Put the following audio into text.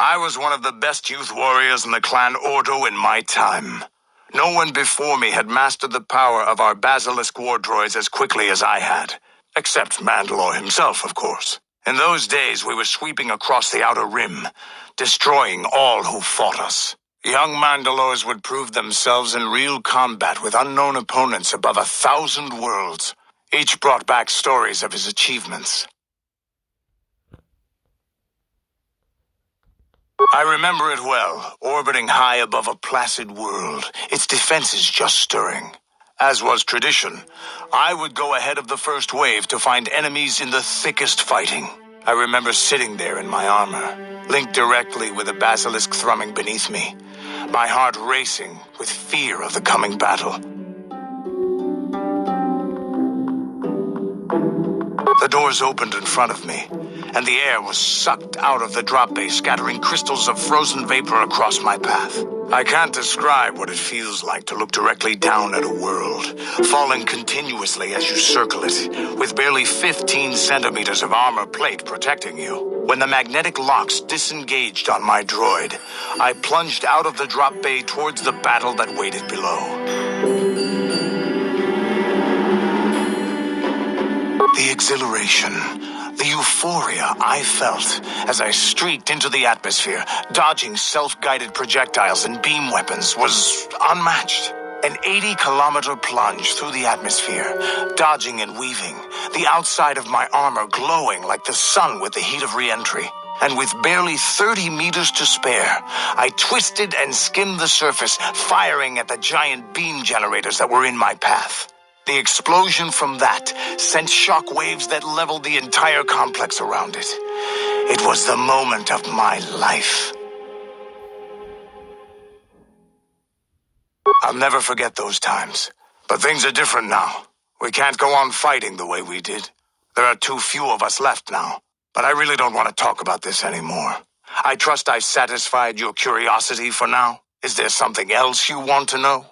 I was one of the best youth warriors in the clan Ordo in my time. No one before me had mastered the power of our basilisk war droids as quickly as I had. Except Mandalore himself, of course. In those days, we were sweeping across the Outer Rim, destroying all who fought us. Young Mandalores would prove themselves in real combat with unknown opponents above 1,000 worlds. Each brought back stories of his achievements. I remember it well, orbiting high above a placid world, its defenses just stirring. As was tradition, I would go ahead of the first wave to find enemies in the thickest fighting. I remember sitting there in my armor, linked directly with a basilisk thrumming beneath me, my heart racing with fear of the coming battle. The doors opened in front of me, and the air was sucked out of the drop bay, scattering crystals of frozen vapor across my path. I can't describe what it feels like to look directly down at a world, falling continuously as you circle it, with barely 15 centimeters of armor plate protecting you. When the magnetic locks disengaged on my droid, I plunged out of the drop bay towards the battle that waited below. The exhilaration, the euphoria I felt as I streaked into the atmosphere, dodging self-guided projectiles and beam weapons, was unmatched. An 80-kilometer plunge through the atmosphere, dodging and weaving, the outside of my armor glowing like the sun with the heat of re-entry. And with barely 30 meters to spare, I twisted and skimmed the surface, firing at the giant beam generators that were in my path. The explosion from that sent shock waves that leveled the entire complex around it. It was the moment of my life. I'll never forget those times. But things are different now. We can't go on fighting the way we did. There are too few of us left now. But I really don't want to talk about this anymore. I trust I've satisfied your curiosity for now. Is there something else you want to know?